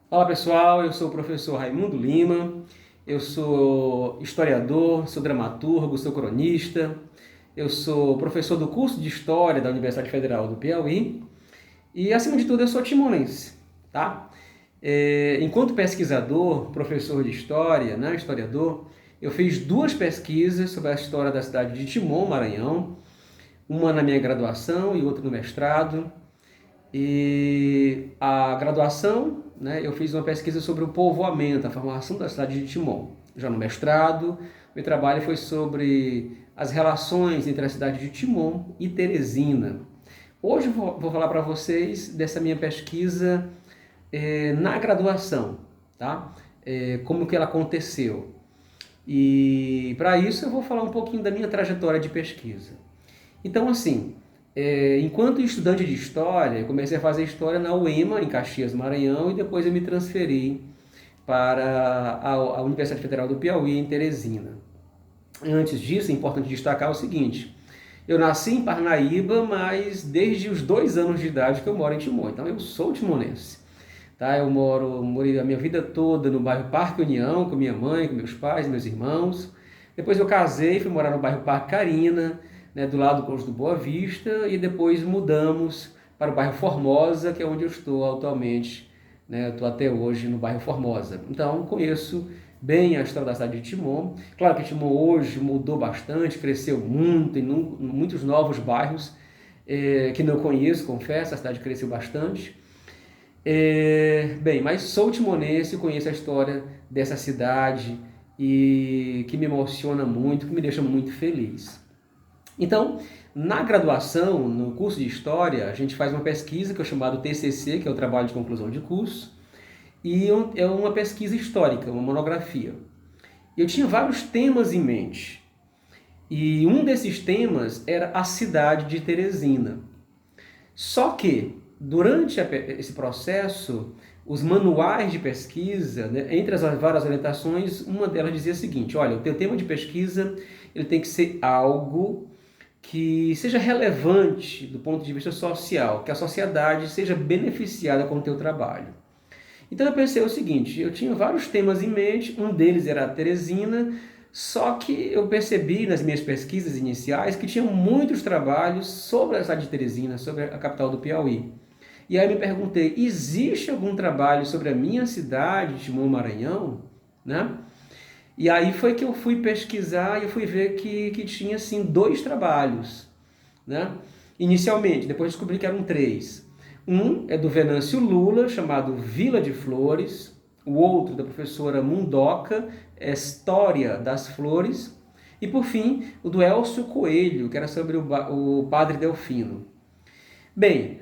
Fala pessoal, eu sou o professor Raimundo Lima, eu sou historiador, sou dramaturgo, sou cronista, eu sou professor do curso de História da Universidade Federal do Piauí e, acima de tudo, eu sou timonense, tá? Enquanto pesquisador, professor de História, né, historiador, eu fiz duas pesquisas sobre a história da cidade de Timon, Maranhão, uma na minha graduação e outra no mestrado. E a graduação, né, eu fiz uma pesquisa sobre o povoamento, a formação da cidade de Timon. Já no mestrado, meu trabalho foi sobre as relações entre a cidade de Timon e Teresina. Hoje eu vou falar para vocês dessa minha pesquisa na graduação, tá? Como que ela aconteceu. E para isso eu vou falar um pouquinho da minha trajetória de pesquisa. Então, assim, enquanto estudante de História, eu comecei a fazer História na UEMA, em Caxias, Maranhão, e depois eu me transferi para a Universidade Federal do Piauí, em Teresina. Antes disso, é importante destacar o seguinte: eu nasci em Parnaíba, mas desde os 2 anos de idade que eu moro em Timon, então eu sou timonense. Tá? Morei a minha vida toda no bairro Parque União, com minha mãe, com meus pais, meus irmãos. Depois eu casei, fui morar no bairro Parque Carina, né, do lado do Conjunto Boa Vista, e depois mudamos para o bairro Formosa, que é onde eu estou atualmente, né, eu estou até hoje no bairro Formosa. Então conheço bem a história da cidade de Timon. Claro que Timon hoje mudou bastante, cresceu muito, tem muitos novos bairros que não conheço, confesso, a cidade cresceu bastante. Bem, mas sou timonense e conheço a história dessa cidade e que me emociona muito, que me deixa muito feliz. Então, na graduação, no curso de História, a gente faz uma pesquisa que é o chamado TCC, que é o trabalho de conclusão de curso, e é uma pesquisa histórica, uma monografia. Eu tinha vários temas em mente, e um desses temas era a cidade de Teresina. Só que, durante esse processo, os manuais de pesquisa, né, entre as várias orientações, uma delas dizia o seguinte: olha, o teu tema de pesquisa ele tem que ser algo que seja relevante do ponto de vista social, que a sociedade seja beneficiada com o teu trabalho. Então eu pensei o seguinte: eu tinha vários temas em mente, um deles era a Teresina, só que eu percebi nas minhas pesquisas iniciais que tinha muitos trabalhos sobre a cidade de Teresina, sobre a capital do Piauí. E aí me perguntei: existe algum trabalho sobre a minha cidade, Timon Maranhão? Né? E aí foi que eu fui pesquisar e eu fui ver que tinha assim dois trabalhos, né? Inicialmente, depois descobri que eram três. Um é do Venâncio Lula, chamado Vila de Flores. O outro, da professora Mundoca, História das Flores. E, por fim, o do Elcio Coelho, que era sobre o Padre Delfino. Bem,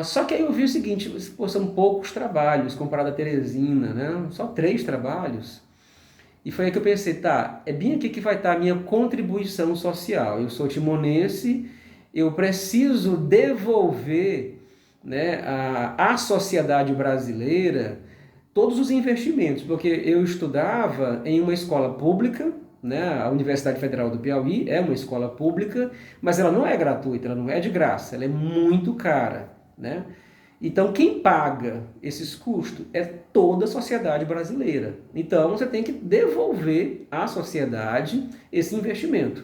só que aí eu vi o seguinte: pô, são poucos trabalhos comparado a Teresina, né? Só 3 trabalhos. E foi aí que eu pensei, tá, é bem aqui que vai estar a minha contribuição social. Eu sou timonense, eu preciso devolver, né, à sociedade brasileira todos os investimentos, porque eu estudava em uma escola pública, né, a Universidade Federal do Piauí é uma escola pública, mas ela não é gratuita, ela não é de graça, ela é muito cara, né? Então, quem paga esses custos é toda a sociedade brasileira. Então, você tem que devolver à sociedade esse investimento.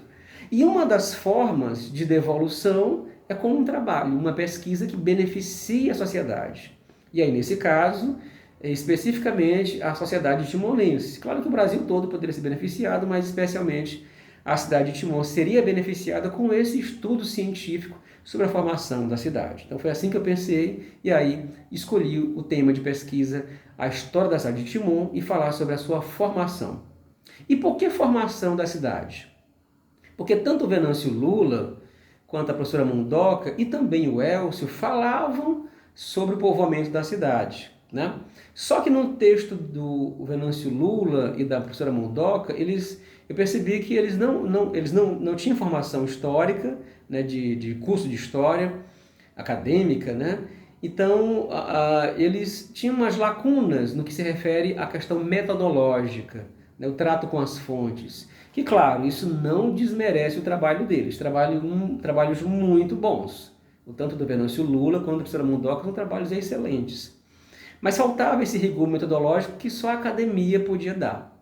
E uma das formas de devolução é com um trabalho, uma pesquisa que beneficie a sociedade. E aí, nesse caso, especificamente a sociedade timonense. Claro que o Brasil todo poderia ser beneficiado, mas especialmente a cidade de Timon seria beneficiada com esse estudo científico sobre a formação da cidade. Então foi assim que eu pensei e aí escolhi o tema de pesquisa, a história da cidade de Timon, e falar sobre a sua formação. E por que formação da cidade? Porque tanto o Venâncio Lula quanto a professora Mundoca e também o Elcio falavam sobre o povoamento da cidade, né? Só que no texto do Venâncio Lula e da professora Mundoca, eu percebi que eles não tinham formação histórica, né, de curso de história acadêmica, né? Então, eles tinham umas lacunas no que se refere à questão metodológica, né, o trato com as fontes. Que, claro, isso não desmerece o trabalho deles, trabalhos muito bons. O tanto do Venâncio Lula quanto do professor Mundoca são trabalhos excelentes. Mas faltava esse rigor metodológico que só a academia podia dar.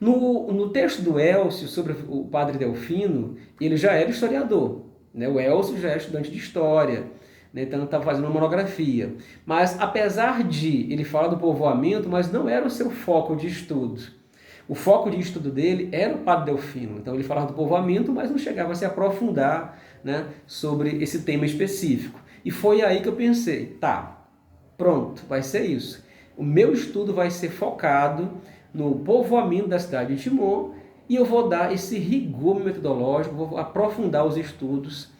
No texto do Elcio sobre o padre Delfino, ele já era historiador, né? O Elcio já era estudante de história, né? Então estava fazendo uma monografia. Mas apesar de ele falar do povoamento, mas não era o seu foco de estudo. O foco de estudo dele era o padre Delfino. Então ele falava do povoamento, mas não chegava a se aprofundar, né, sobre esse tema específico. E foi aí que eu pensei, tá, pronto, vai ser isso. O meu estudo vai ser focado no povoamento da cidade de Timon e eu vou dar esse rigor metodológico, vou aprofundar os estudos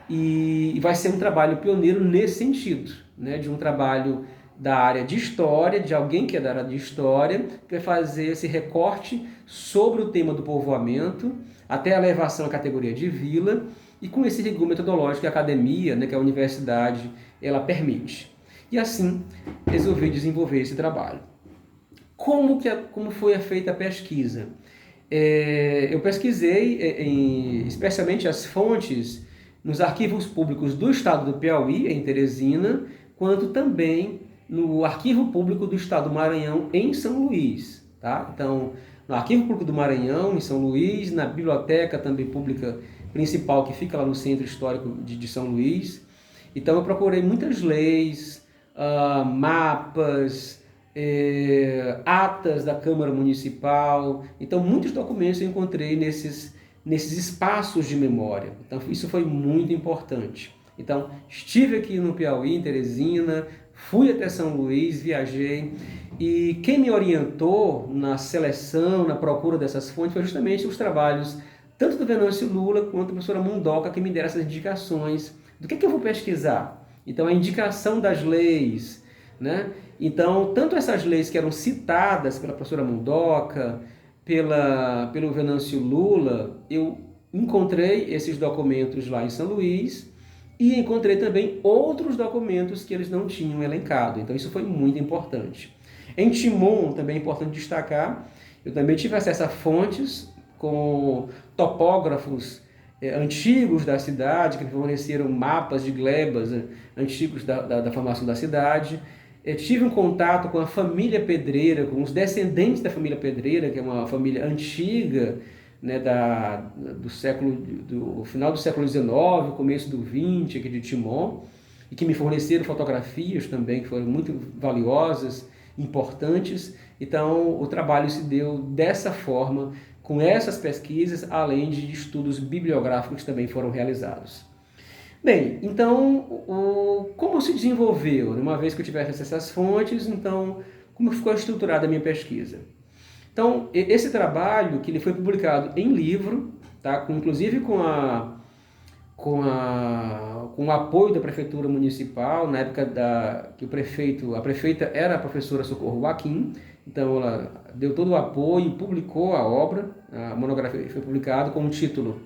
e vai ser um trabalho pioneiro nesse sentido, né, de um trabalho da área de história, de alguém que é da área de história, que vai fazer esse recorte sobre o tema do povoamento, até a elevação à categoria de vila, e com esse rigor metodológico que a academia, né, que a universidade, ela permite. E assim, resolvi desenvolver esse trabalho. Como foi feita a pesquisa? Eu pesquisei especialmente as fontes nos arquivos públicos do estado do Piauí, em Teresina, quanto também no Arquivo Público do Estado do Maranhão, em São Luís. Tá? Então, no Arquivo Público do Maranhão, em São Luís, na biblioteca também pública principal, que fica lá no Centro Histórico de São Luís. Então, eu procurei muitas leis, mapas, atas da Câmara Municipal. Então, muitos documentos eu encontrei nesses espaços de memória. Então, isso foi muito importante. Então, estive aqui no Piauí, em Teresina, fui até São Luís, viajei, e quem me orientou na seleção, na procura dessas fontes, foi justamente os trabalhos tanto do Venâncio Lula quanto da professora Mundoca, que me deram essas indicações do que eu vou pesquisar. Então, a indicação das leis, né? Então, tanto essas leis que eram citadas pela professora Mundoca, pelo Venâncio Lula, eu encontrei esses documentos lá em São Luís, e encontrei também outros documentos que eles não tinham elencado. Então isso foi muito importante. Em Timon, também é importante destacar, eu também tive acesso a fontes com topógrafos antigos da cidade, que forneceram mapas de glebas antigos da formação da cidade. Tive um contato com a família Pedreira, com os descendentes da família Pedreira, que é uma família antiga, né, do final do século XIX, começo do XX, aqui de Timon, e que me forneceram fotografias também, que foram muito valiosas, importantes. Então, o trabalho se deu dessa forma, com essas pesquisas, além de estudos bibliográficos que também foram realizados. Bem, então, como se desenvolveu? Uma vez que eu tivesse acesso às fontes, então, como ficou estruturada a minha pesquisa? Então, esse trabalho, que ele foi publicado em livro, tá? Inclusive com o apoio da Prefeitura Municipal, na época que a prefeita era a professora Socorro Joaquim, então ela deu todo o apoio, publicou a obra, a monografia foi publicada com o título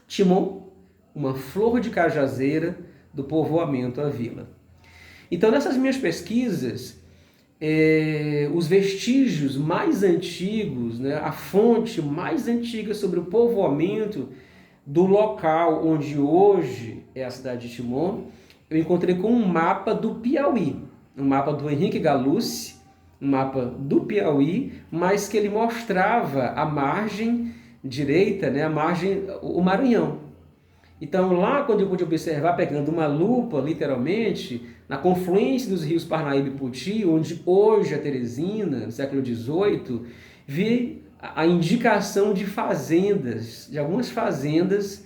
Timon, uma flor de cajazeira do povoamento à vila. Então, nessas minhas pesquisas, os vestígios mais antigos, né, a fonte mais antiga sobre o povoamento do local onde hoje é a cidade de Timon, eu encontrei com um mapa do Piauí, um mapa do Henrique Galucci, um mapa do Piauí, mas que ele mostrava a margem direita, né, o Maranhão. Então lá, quando eu pude observar, pegando uma lupa, literalmente, na confluência dos rios Parnaíba e Puti, onde hoje é Teresina, no século XVIII, vi a indicação de fazendas, de algumas fazendas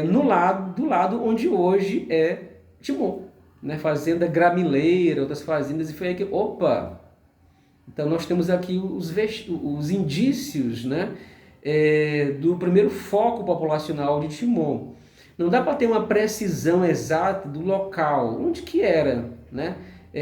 do lado onde hoje é Timon, né? Fazenda Gramileira, outras fazendas, e foi aí que, opa! Então nós temos aqui os indícios, né, do primeiro foco populacional de Timon. Não dá para ter uma precisão exata do local, onde que era, né?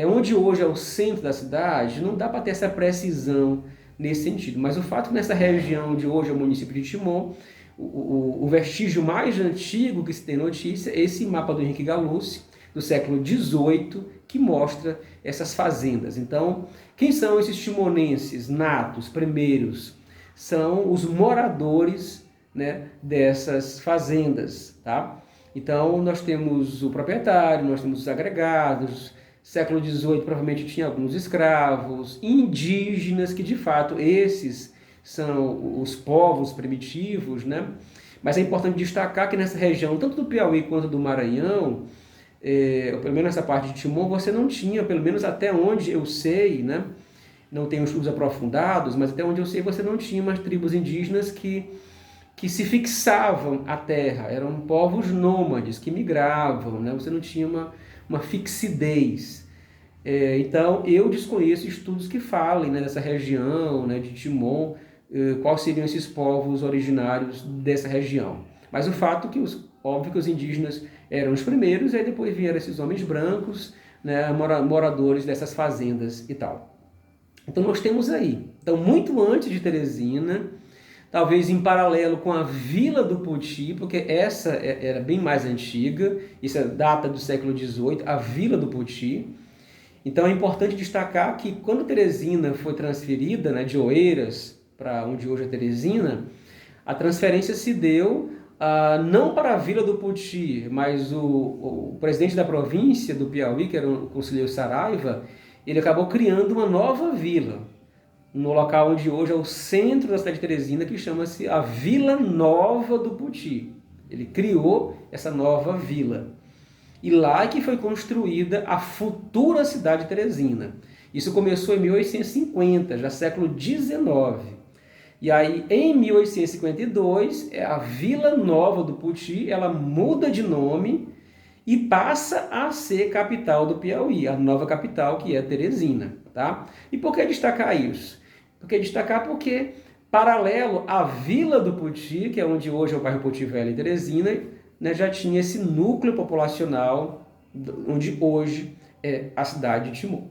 Onde hoje é o centro da cidade, não dá para ter essa precisão nesse sentido. Mas o fato que nessa região de hoje é o município de Timon, o vestígio mais antigo que se tem notícia é esse mapa do Henrique Galucci, do século XVIII, que mostra essas fazendas. Então, quem são esses timonenses natos, primeiros? São os moradores, né, dessas fazendas, tá? Então, nós temos o proprietário, nós temos os agregados, Século XVIII provavelmente tinha alguns escravos, indígenas, que de fato esses são os povos primitivos, né? Mas é importante destacar que nessa região, tanto do Piauí quanto do Maranhão, pelo menos nessa parte de Timon, você não tinha, pelo menos até onde eu sei, né? Não tenho estudos aprofundados, mas até onde eu sei você não tinha umas tribos indígenas que se fixavam à terra, eram povos nômades que migravam, né? Você não tinha uma fixidez. Então, eu desconheço estudos que falem, né, dessa região, né, de Timon, quais seriam esses povos originários dessa região. Mas o fato é que, óbvio que os indígenas eram os primeiros, e aí depois vieram esses homens brancos, né, moradores dessas fazendas e tal. Então nós temos aí, então muito antes de Teresina, talvez em paralelo com a Vila do Poti, porque essa era bem mais antiga, isso data do século XVIII, a Vila do Poti. Então é importante destacar que quando Teresina foi transferida, né, de Oeiras para onde hoje é Teresina, a transferência se deu não para a Vila do Poti, mas o presidente da província do Piauí, que era o conselheiro Saraiva, ele acabou criando uma nova vila, no local onde hoje é o centro da cidade de Teresina, que chama-se a Vila Nova do Poti. Ele criou essa nova vila. E lá é que foi construída a futura cidade de Teresina. Isso começou em 1850, já século XIX. E aí, em 1852, a Vila Nova do Poti, ela muda de nome e passa a ser capital do Piauí, a nova capital que é Teresina, tá? E por que destacar isso? Porque paralelo à Vila do Poti, que é onde hoje é o bairro Poti Velho e Teresina, né, já tinha esse núcleo populacional onde hoje é a cidade de Timon.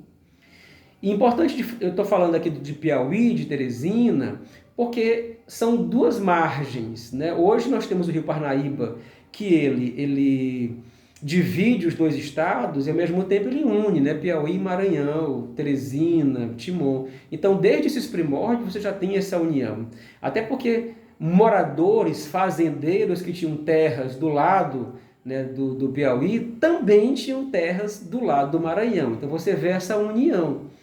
E importante, eu estou falando aqui de Piauí, de Teresina, porque são duas margens, né? Hoje nós temos o Rio Parnaíba, que ele divide os dois estados e ao mesmo tempo ele une, né? Piauí, Maranhão, Teresina, Timon. Então, desde esses primórdios você já tem essa união. Até porque moradores, fazendeiros que tinham terras do lado, né, do Piauí também tinham terras do lado do Maranhão. Então você vê essa união.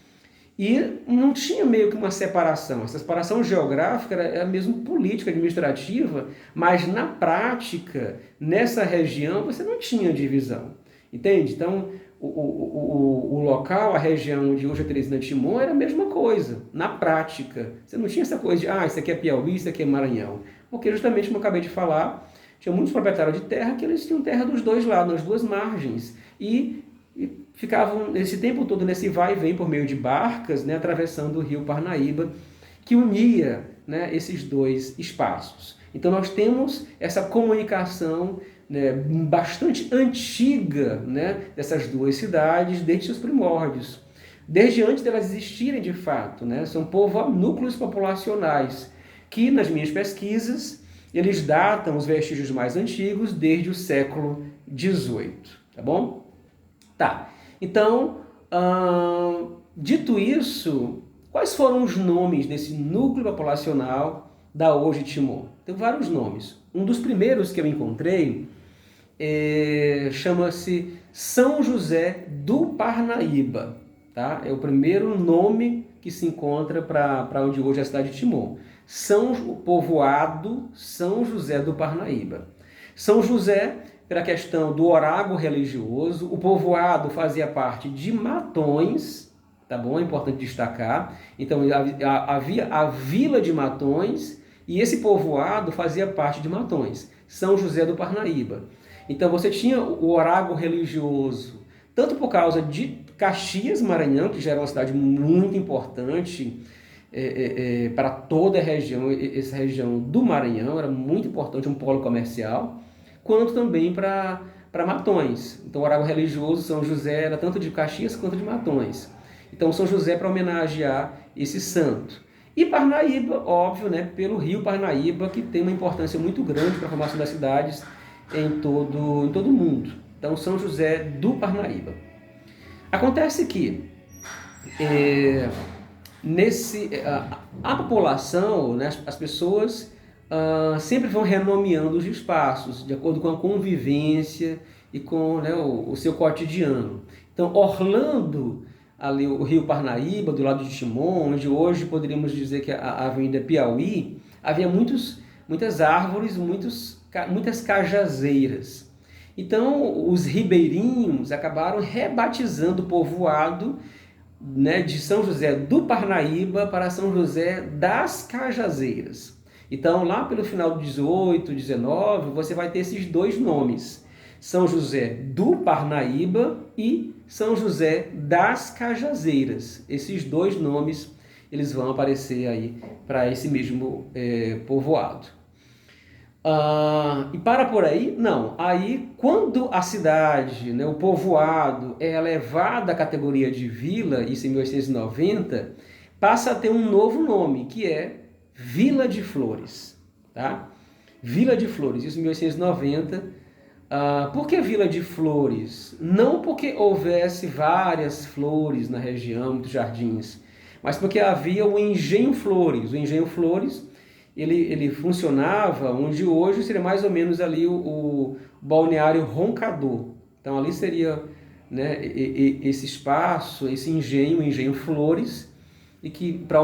E não tinha meio que uma separação. Essa separação geográfica era mesmo política, administrativa, mas na prática, nessa região, você não tinha divisão. Entende? Então, o local, a região de hoje é Teresina Timon, era a mesma coisa, na prática. Você não tinha essa coisa de, isso aqui é Piauí, isso aqui é Maranhão. Porque justamente, como eu acabei de falar, tinha muitos proprietários de terra que eles tinham terra dos dois lados, nas duas margens. E ficavam esse tempo todo nesse vai e vem por meio de barcas, né, atravessando o rio Parnaíba, que unia, né, esses dois espaços. Então nós temos essa comunicação, né, bastante antiga, né, dessas duas cidades desde seus primórdios, desde antes delas existirem de fato, né, são núcleos populacionais que nas minhas pesquisas eles datam os vestígios mais antigos desde o século XVIII, tá bom? Tá, então, dito isso, quais foram os nomes desse núcleo populacional da hoje Timon? Tem vários nomes. Um dos primeiros que eu encontrei chama-se São José do Parnaíba. Tá? É o primeiro nome que se encontra para onde hoje é a cidade de Timon. O povoado São José do Parnaíba. São José, pela questão do oráculo religioso, o povoado fazia parte de Matões, tá bom? É importante destacar. Então havia a vila de Matões e esse povoado fazia parte de Matões, São José do Parnaíba. Então você tinha o oráculo religioso, tanto por causa de Caxias, Maranhão, que já era uma cidade muito importante para toda a região, essa região do Maranhão era muito importante, um polo comercial, quanto também para Matões. Então o oráculo religioso São José era tanto de Caxias quanto de Matões. Então São José para homenagear esse santo. E Parnaíba, óbvio, né, pelo rio Parnaíba, que tem uma importância muito grande para a formação das cidades em todo o mundo. Então São José do Parnaíba. Acontece que a população, né, as pessoas sempre vão renomeando os espaços de acordo com a convivência e com, né, o seu cotidiano. Então, Orlando, ali o Rio Parnaíba, do lado de Timon, onde hoje poderíamos dizer que a Avenida Piauí, havia muitas árvores, muitas cajazeiras. Então, os ribeirinhos acabaram rebatizando o povoado, né, de São José do Parnaíba para São José das Cajazeiras. Então, lá pelo final do 18, 19, você vai ter esses dois nomes, São José do Parnaíba e São José das Cajazeiras. Esses dois nomes eles vão aparecer aí para esse mesmo povoado. E para por aí? Não. Aí, quando a cidade, né, o povoado, é elevado à categoria de vila, isso em 1890, passa a ter um novo nome, que é Vila de Flores. Tá? Vila de Flores, isso em 1890. Por que Vila de Flores? Não porque houvesse várias flores na região, muitos jardins, mas porque havia o Engenho Flores. O Engenho Flores ele funcionava onde hoje seria mais ou menos ali o balneário Roncador. Então ali seria, né, esse espaço, esse engenho, o Engenho Flores, e que para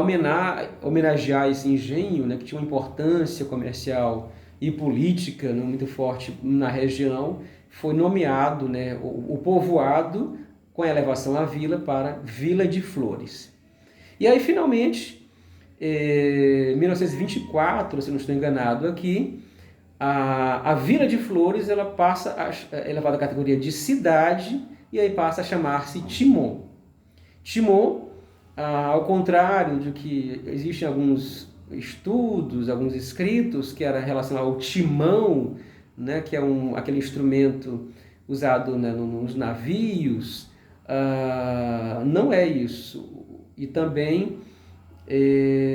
homenagear esse engenho, né, que tinha uma importância comercial e política, né, muito forte na região, foi nomeado, né, o povoado com a elevação à vila para Vila de Flores. E aí finalmente, em 1924, se não estou enganado aqui, a Vila de Flores ela passa é elevada à categoria de cidade e aí passa a chamar-se Timon. Timon, ao contrário de que existem alguns estudos, alguns escritos que era relacionado ao timão, né, que é aquele instrumento usado, né, nos navios, não é isso. E também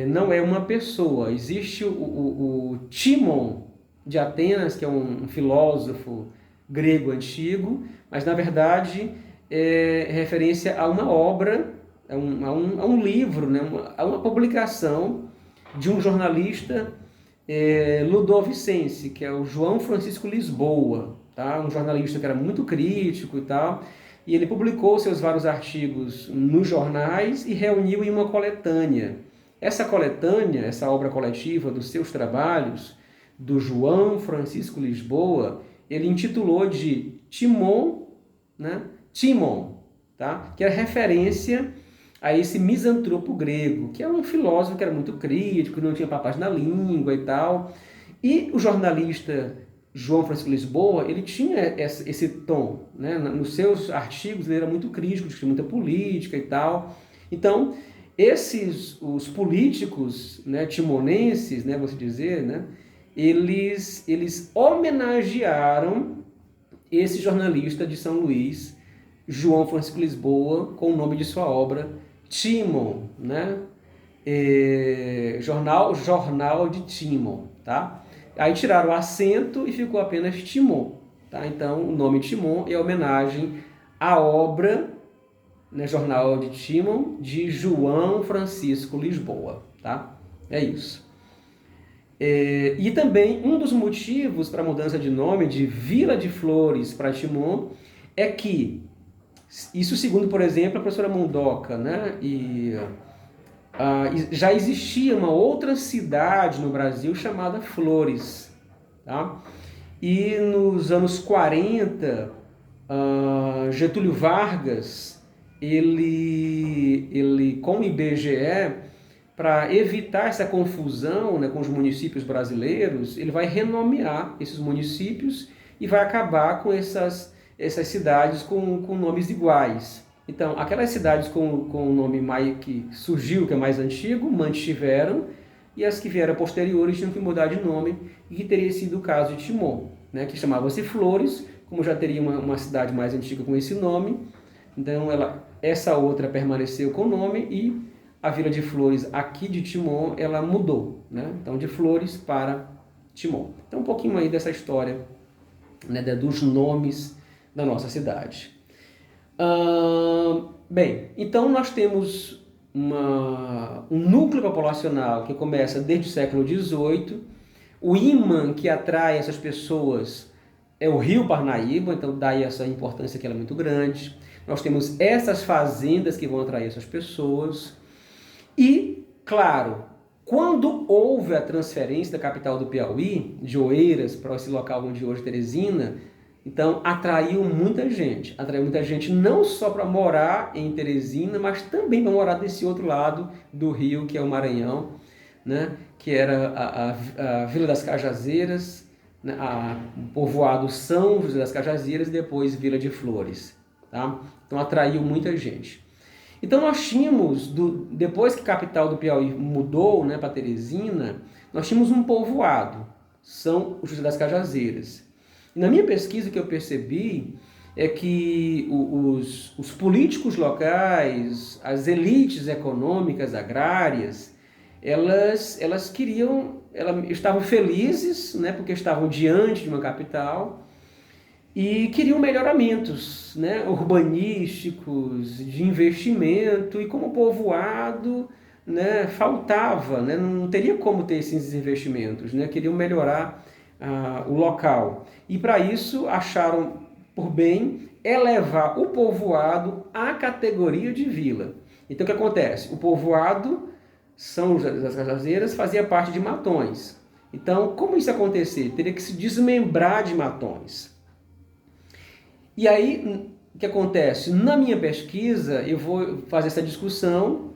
não é uma pessoa. Existe o Timon de Atenas, que é um filósofo grego antigo, mas na verdade é referência a uma obra, a um livro, né, a uma publicação de um jornalista ludovicense, que é o João Francisco Lisboa, tá? Um jornalista que era muito crítico e tal, e ele publicou seus vários artigos nos jornais e reuniu em uma coletânea. Essa coletânea, essa obra coletiva dos seus trabalhos, do João Francisco Lisboa, ele intitulou de Timon, né? Timon, tá? Que é referência a esse misantropo grego, que é um filósofo que era muito crítico, não tinha papas na língua e tal. E o jornalista João Francisco Lisboa, ele tinha esse tom, né? Nos seus artigos ele era muito crítico, discutia muita política e tal. Então, os políticos, né, timonenses, né, vamos dizer, né, eles homenagearam esse jornalista de São Luís, João Francisco Lisboa, com o nome de sua obra, Timon, né? Jornal de Timon, tá? Aí tiraram o acento e ficou apenas Timon, tá? Então o nome Timon é homenagem à obra, né, Jornal de Timon, de João Francisco Lisboa, tá? É isso. E também um dos motivos para a mudança de nome de Vila de Flores para Timon é que, isso segundo, por exemplo, a professora Mondoca, né, já existia uma outra cidade no Brasil chamada Flores, tá? E nos anos 40, Getúlio Vargas, ele com o IBGE, para evitar essa confusão, né, com os municípios brasileiros, ele vai renomear esses municípios e vai acabar com essas cidades com nomes iguais. Então, aquelas cidades com o nome que surgiu, que é mais antigo, mantiveram, e as que vieram posteriores tinham que mudar de nome, e que teria sido o caso de Timon, né, que chamava-se Flores, como já teria uma cidade mais antiga com esse nome, então essa outra permaneceu com o nome, e a Vila de Flores aqui de Timon, ela mudou, né? Então de Flores para Timon. Então um pouquinho aí dessa história, né, dos nomes da nossa cidade. Bem, então nós temos um núcleo populacional que começa desde o século XVIII. O imã que atrai essas pessoas é o Rio Parnaíba, então daí essa importância que ela é muito grande. nós temos essas fazendas que vão atrair essas pessoas. E, claro, quando houve a transferência da capital do Piauí, de Oeiras para esse local onde hoje é Teresina, então atraiu muita gente não só para morar em Teresina, mas também para morar desse outro lado do rio, que é o Maranhão, né? Que era a Vila das Cajazeiras, né? O povoado São José das Cajazeiras e depois Vila de Flores. Tá? Então atraiu muita gente. Então nós tínhamos, depois que a capital do Piauí mudou, né, para Teresina, nós tínhamos um povoado, São José das Cajazeiras. E na minha pesquisa o que eu percebi é que os políticos locais, as elites econômicas, agrárias, elas estavam felizes, né, porque estavam diante de uma capital, e queriam melhoramentos, né, urbanísticos, de investimento, e como povoado, né, faltava, né, não teria como ter esses investimentos, né, queriam melhorar o local. E para isso acharam por bem elevar o povoado à categoria de vila. Então o que acontece? O povoado São José das Cajazeiras fazia parte de Matões. Então, como isso acontecer? Teria que se desmembrar de Matões. E aí, o que acontece? Na minha pesquisa, eu vou fazer essa discussão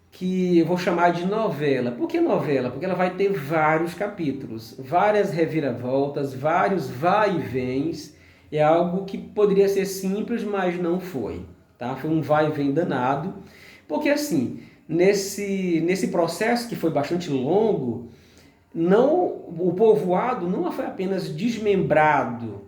que eu vou chamar de novela. Por que novela? Porque ela vai ter vários capítulos, várias reviravoltas, vários vai e vens. É algo que poderia ser simples, mas não foi. Tá? Foi um vai e vem danado. Porque assim, nesse processo que foi bastante longo, o povoado não foi apenas desmembrado,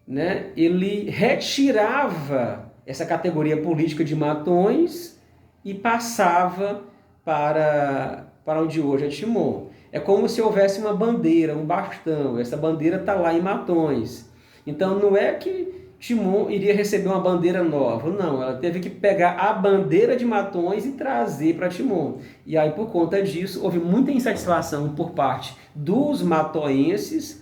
né? Ele retirava essa categoria política de Matões e passava para onde hoje é Timon. É como se houvesse uma bandeira, um bastão. Essa bandeira está lá em Matões. Então não é que Timon iria receber uma bandeira nova. Não, ela teve que pegar a bandeira de Matões e trazer para Timon. E aí, por conta disso, houve muita insatisfação por parte dos matoenses,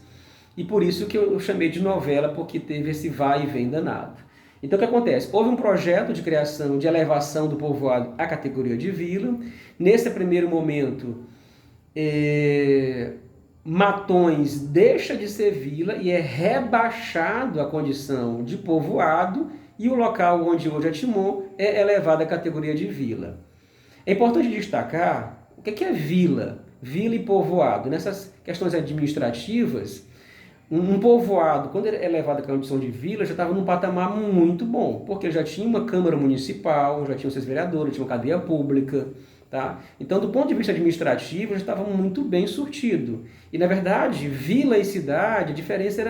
e por isso que eu chamei de novela, porque teve esse vai e vem danado. Então o que acontece? Houve um projeto de criação, de elevação do povoado à categoria de vila. Nesse primeiro momento, Matões deixa de ser vila e é rebaixado à condição de povoado, e o local onde hoje é Timon é elevado à categoria de vila. É importante destacar o que é vila, vila e povoado. Nessas questões administrativas, um povoado, quando ele é elevado à condição de vila, já estava num patamar muito bom, porque já tinha uma Câmara Municipal, já tinha seus vereadores, tinha uma cadeia pública. Tá? Então, do ponto de vista administrativo, já estava muito bem surtido. E, na verdade, vila e cidade, a diferença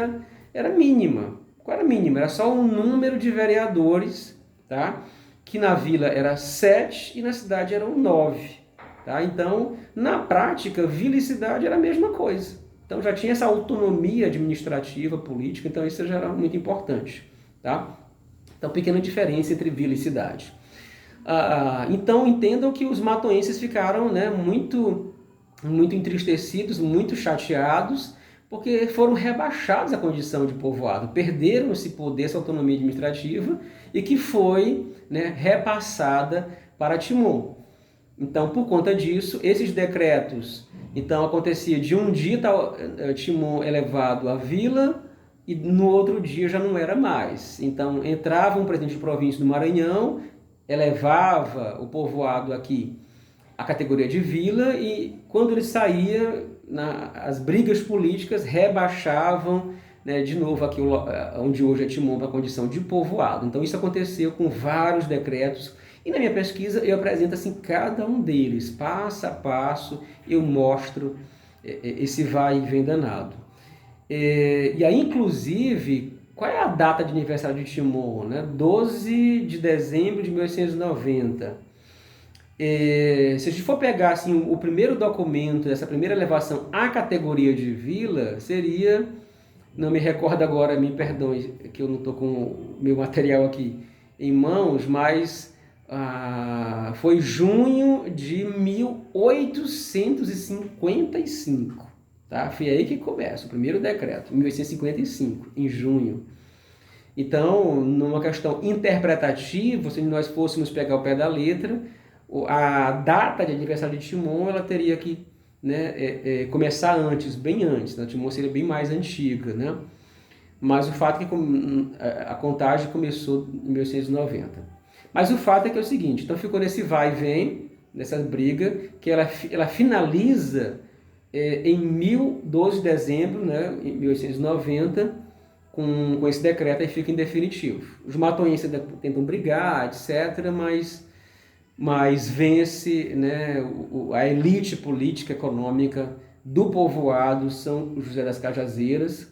era mínima. Qual era a mínima? Era só o número de vereadores, tá? Que na vila era 7 e na cidade eram 9. Tá? Então, na prática, vila e cidade era a mesma coisa. Então já tinha essa autonomia administrativa, política, então isso já era muito importante. Tá? Então, pequena diferença entre vila e cidade. Então entendam que os matoenses ficaram, né, muito entristecidos, muito chateados, porque foram rebaixados à condição de povoado, perderam esse poder, essa autonomia administrativa, e que foi, né, repassada para Timon. Então, por conta disso, esses decretos, então acontecia de um dia Timon elevado à vila, e no outro dia já não era mais. Então entrava um presidente de província do Maranhão, elevava o povoado aqui à categoria de vila, e quando ele saía, as brigas políticas rebaixavam, né, de novo aqui onde hoje é Timon para a condição de povoado. Então isso aconteceu com vários decretos, e na minha pesquisa eu apresento assim cada um deles, passo a passo, eu mostro esse vai e vem danado. E aí, inclusive, qual é a data de aniversário de Timon? Né? 12 de dezembro de 1890. Se a gente for pegar assim, o primeiro documento dessa primeira elevação à categoria de vila, seria, não me recordo agora, me perdoe que eu não estou com o meu material aqui em mãos, mas foi junho de 1855. Tá? Foi aí que começa o primeiro decreto, 1855, em junho. Então, numa questão interpretativa, se nós fôssemos pegar o pé da letra, a data de aniversário de Timon ela teria que, né, começar antes, bem antes. Né? Timon seria bem mais antiga, né? Mas o fato é que a contagem começou em 1890. Mas o fato é que é o seguinte, então ficou nesse vai e vem, nessa briga, que ela finaliza em 12 de dezembro, né, em 1890, com esse decreto, aí fica em definitivo. Os matonienses tentam brigar, etc., mas vence, né, a elite política econômica do povoado, São José das Cajazeiras,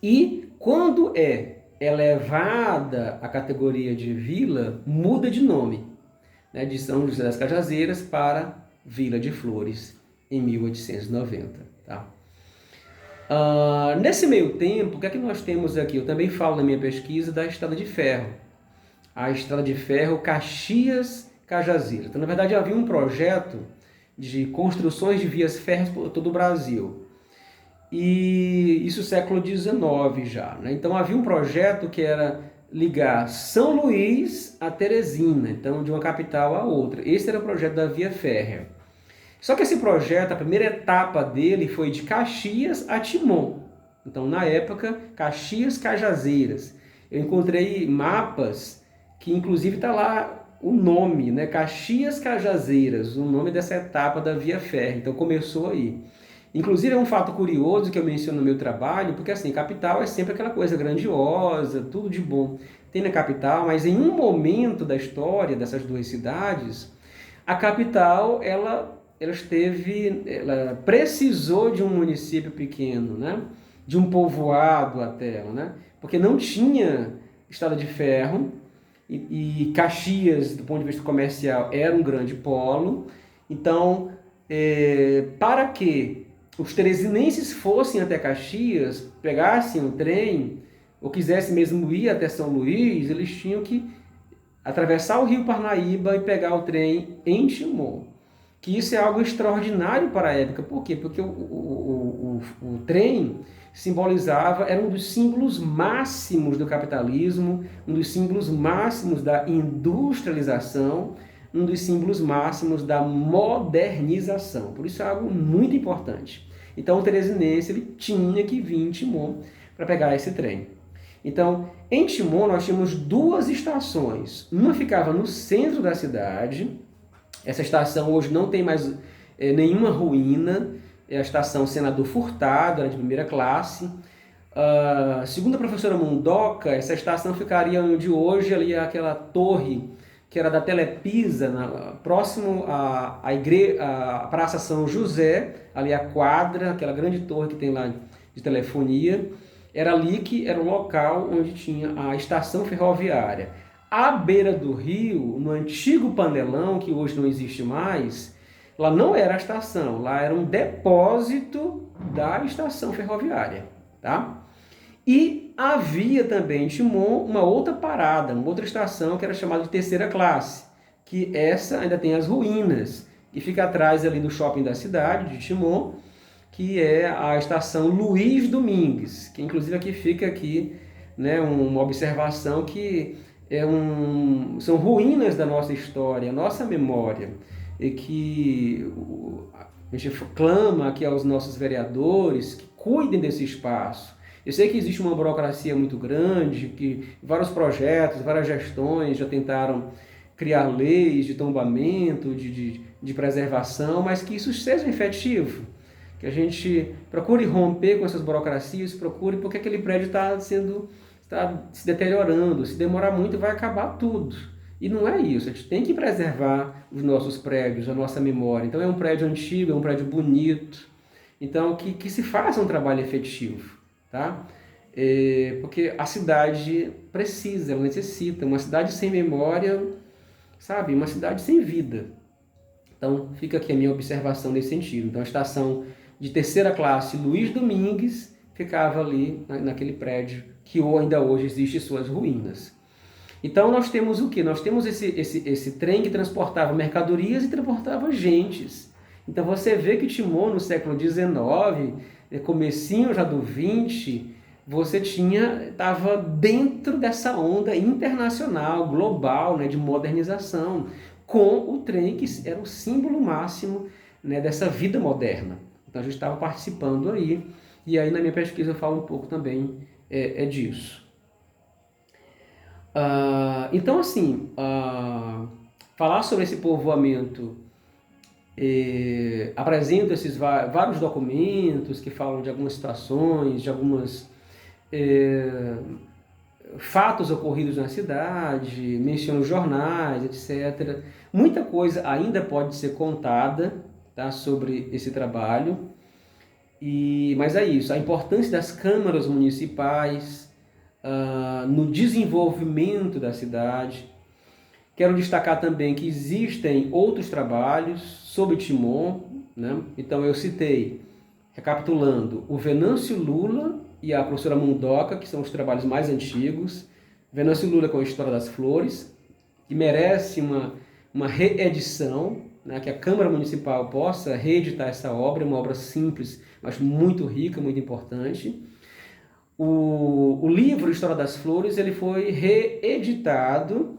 e quando é elevada a categoria de vila, muda de nome, né, de São José das Cajazeiras para Vila de Flores, em 1890. Tá? Nesse meio tempo, o que é que nós temos aqui? Eu também falo na minha pesquisa da Estrada de Ferro. A Estrada de Ferro Caxias-Cajazeiras. Então, na verdade, havia um projeto de construções de vias férreas por todo o Brasil. E isso século XIX já. Né? Então, havia um projeto que era ligar São Luís a Teresina, então de uma capital a outra. Esse era o projeto da via férrea. Só que esse projeto, a primeira etapa dele foi de Caxias a Timon. Então, na época, Caxias-Cajazeiras. Eu encontrei mapas que, inclusive, está lá o nome, né? Caxias-Cajazeiras, o nome dessa etapa da via férrea. Então, começou aí. Inclusive, é um fato curioso que eu menciono no meu trabalho, porque, assim, capital é sempre aquela coisa grandiosa, tudo de bom. Tem na capital, mas em um momento da história dessas duas cidades, a capital, ela precisou de um município pequeno, né? De um povoado até, né? Porque não tinha estrada de ferro e Caxias, do ponto de vista comercial, era um grande polo. Então, para que os teresinenses fossem até Caxias, pegassem um trem, ou quisessem mesmo ir até São Luís, eles tinham que atravessar o rio Parnaíba e pegar o trem em Timon. Que isso é algo extraordinário para a época. Por quê? Porque o trem simbolizava, era um dos símbolos máximos do capitalismo, um dos símbolos máximos da industrialização, um dos símbolos máximos da modernização. Por isso é algo muito importante. Então o teresinense ele tinha que vir em Timon para pegar esse trem. Então, em Timon nós tínhamos duas estações. Uma ficava no centro da cidade. Essa estação hoje não tem mais nenhuma ruína. É a estação Senador Furtado, era de primeira classe. Segundo a professora Mundoca, essa estação ficaria onde hoje ali aquela torre que era da Telepisa, próximo à Praça São José, ali a quadra, aquela grande torre que tem lá de telefonia. Era ali que era o local onde tinha a estação ferroviária. À beira do rio, no antigo Panelão, que hoje não existe mais, lá não era a estação, lá era um depósito da estação ferroviária. Tá? E havia também em Timon uma outra parada, uma outra estação que era chamada de terceira classe, que essa ainda tem as ruínas, e fica atrás ali do shopping da cidade, de Timon, que é a estação Luiz Domingues, que inclusive aqui fica aqui, né, uma observação que são ruínas da nossa história, nossa memória, e que a gente clama aqui aos nossos vereadores que cuidem desse espaço. Eu sei que existe uma burocracia muito grande, que vários projetos, várias gestões já tentaram criar leis de tombamento, de preservação, mas que isso seja efetivo, que a gente procure romper com essas burocracias, procure, porque aquele prédio está se deteriorando, se demorar muito vai acabar tudo. E não é isso, a gente tem que preservar os nossos prédios, a nossa memória. Então é um prédio antigo, é um prédio bonito, então que se faça um trabalho efetivo. Tá? Porque a cidade precisa, ela necessita. Uma cidade sem memória, sabe? Uma cidade sem vida. Então, fica aqui a minha observação nesse sentido. Então, a estação de terceira classe Luiz Domingues ficava ali naquele prédio que ainda hoje existe suas ruínas. Então, nós temos o quê? Nós temos esse trem que transportava mercadorias e transportava gentes. Então, você vê que Timon, no século XIX, comecinho já do 20, você estava dentro dessa onda internacional, global, né, de modernização, com o trem que era o símbolo máximo, né, dessa vida moderna. Então a gente estava participando aí, e aí na minha pesquisa eu falo um pouco também disso. Então assim, falar sobre esse povoamento, apresento esses vários documentos que falam de algumas situações, de algumas fatos ocorridos na cidade, menciono jornais, etc. Muita coisa ainda pode ser contada, tá, sobre esse trabalho, mas é isso, a importância das câmaras municipais no desenvolvimento da cidade. Quero destacar também que existem outros trabalhos sobre Timon, né? Então eu citei, recapitulando, o Venâncio Lula e a professora Mundoca, que são os trabalhos mais antigos. Venâncio Lula com a História das Flores, que merece uma reedição, né? Que a Câmara Municipal possa reeditar essa obra, uma obra simples, mas muito rica, muito importante. O livro História das Flores ele foi reeditado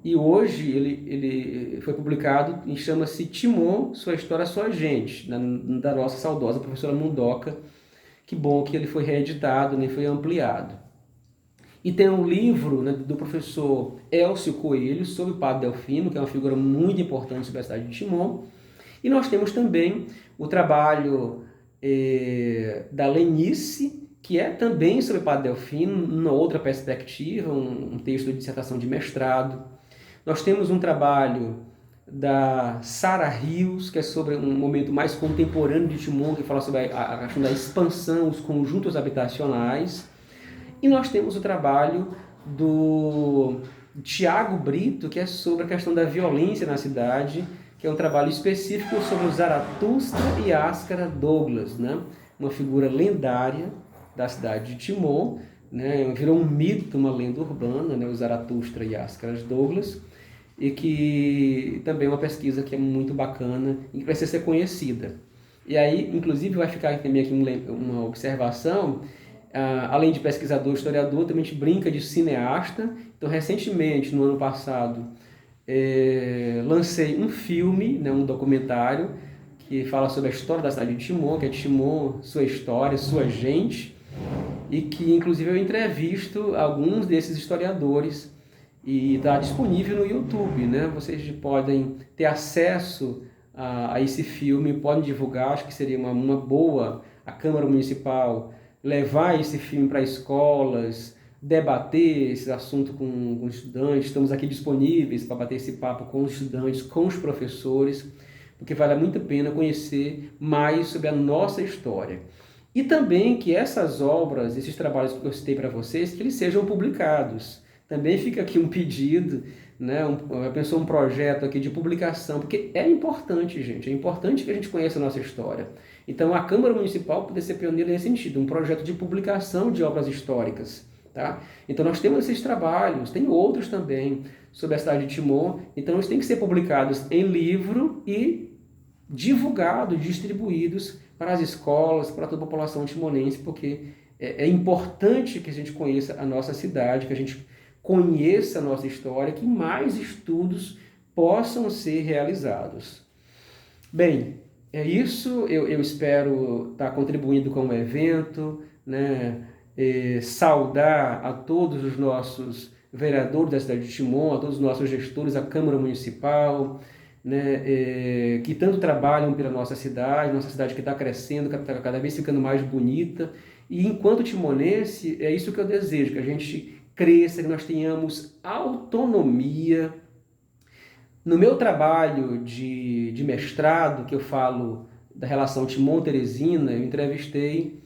e hoje ele foi publicado e chama-se Timon, Sua História, Sua Gente, da nossa saudosa professora Mundoca. Que bom que ele foi reeditado, né, foi ampliado. E tem um livro, né, do professor Elcio Coelho sobre o Padre Delfino, que é uma figura muito importante sobre a cidade de Timon. E nós temos também o trabalho da Lenice, que é também sobre o Padre Delfino, numa outra perspectiva, um texto de dissertação de mestrado. Nós temos um trabalho da Sara Rios, que é sobre um momento mais contemporâneo de Timon, que fala sobre a questão da expansão, os conjuntos habitacionais. E nós temos o trabalho do Tiago Brito, que é sobre a questão da violência na cidade, que é um trabalho específico sobre o Zaratustra e Ascara Douglas, né? Uma figura lendária da cidade de Timon, né? Virou um mito, uma lenda urbana, né? O Zaratustra e Ascara Douglas, e que também é uma pesquisa que é muito bacana e que precisa ser conhecida. E aí, inclusive, vai ficar também aqui uma observação, além de pesquisador, historiador, também a gente brinca de cineasta. Então, recentemente, no ano passado, lancei um filme, né, um documentário, que fala sobre a história da cidade de Timon, que é Timon, sua história, sua gente, e que, inclusive, eu entrevisto alguns desses historiadores, e está disponível no YouTube, né? Vocês podem ter acesso a esse filme, podem divulgar, acho que seria uma boa a Câmara Municipal levar esse filme para escolas, debater esse assunto com os estudantes. Estamos aqui disponíveis para bater esse papo com os estudantes, com os professores, porque vale muito a pena conhecer mais sobre a nossa história. E também que essas obras, esses trabalhos que eu citei para vocês, que eles sejam publicados. Também fica aqui um pedido, né? Pensou um projeto aqui de publicação, porque é importante, gente, é importante que a gente conheça a nossa história. Então a Câmara Municipal pode ser pioneira nesse sentido, um projeto de publicação de obras históricas. Tá? Então nós temos esses trabalhos, tem outros também sobre a cidade de Timon, então eles têm que ser publicados em livro e divulgados, distribuídos para as escolas, para toda a população timonense, porque é importante que a gente conheça a nossa cidade, que a gente conheça a nossa história, que mais estudos possam ser realizados. Bem, é isso, eu espero estar contribuindo com o evento, né? Saudar a todos os nossos vereadores da cidade de Timon, a todos os nossos gestores, a Câmara Municipal, né? Que tanto trabalham pela nossa cidade que está crescendo, que está cada vez ficando mais bonita. E enquanto timonense, é isso que eu desejo, que a gente cresça, que nós tenhamos autonomia. No meu trabalho de mestrado, que eu falo da relação Timon-Teresina, eu entrevistei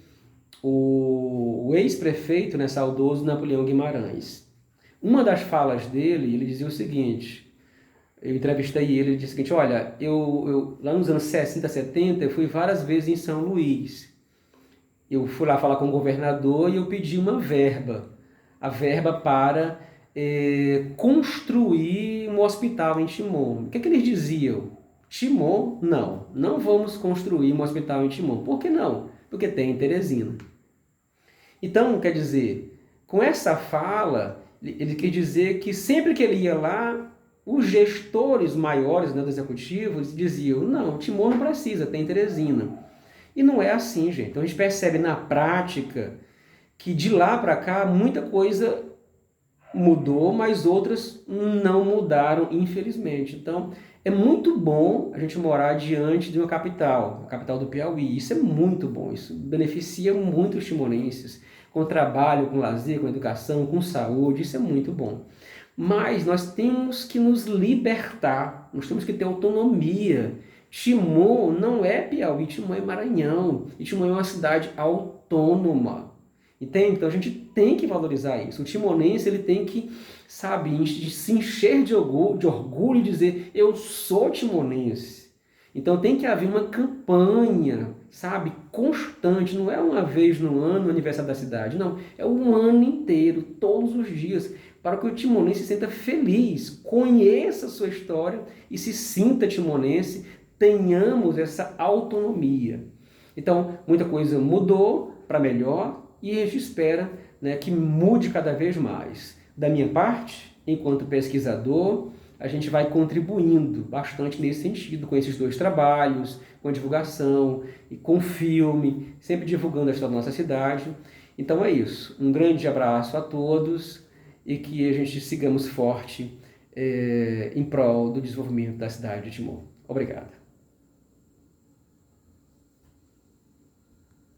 o ex-prefeito, né, saudoso Napoleão Guimarães. Uma das falas dele, ele dizia o seguinte, eu entrevistei ele disse o seguinte, olha, eu lá nos anos 60, 70, eu fui várias vezes em São Luís. Eu fui lá falar com o governador e eu pedi uma verba. A verba para construir um hospital em Timon. O que eles diziam? Timon, não vamos construir um hospital em Timon. Por que não? Porque tem em Teresina. Então, quer dizer, com essa fala, ele quer dizer que sempre que ele ia lá, os gestores maiores, né, dos executivos diziam, não, Timor não precisa, tem Teresina. E não é assim, gente. Então a gente percebe na prática que de lá para cá muita coisa mudou, mas outras não mudaram, infelizmente. Então é muito bom a gente morar diante de uma capital, a capital do Piauí. Isso é muito bom, isso beneficia muito os timorenses, com trabalho, com lazer, com educação, com saúde, isso é muito bom. Mas nós temos que nos libertar, nós temos que ter autonomia. Timor não é Piauí, Timor é Maranhão, e Timor é uma cidade autônoma. Entende? Então a gente tem que valorizar isso. O timonense ele tem que, sabe, se encher de orgulho e dizer, eu sou timonense. Então tem que haver uma campanha, sabe, constante, não é uma vez no ano o aniversário da cidade, não, é o ano inteiro, todos os dias, para que o timonense se sinta feliz, conheça a sua história e se sinta timonense, tenhamos essa autonomia. Então, muita coisa mudou para melhor e a gente espera, né, que mude cada vez mais. Da minha parte, enquanto pesquisador, a gente vai contribuindo bastante nesse sentido, com esses dois trabalhos, com a divulgação e com filme, sempre divulgando a história da nossa cidade. Então é isso. Um grande abraço a todos e que a gente sigamos forte em prol do desenvolvimento da cidade de Timor. Obrigado.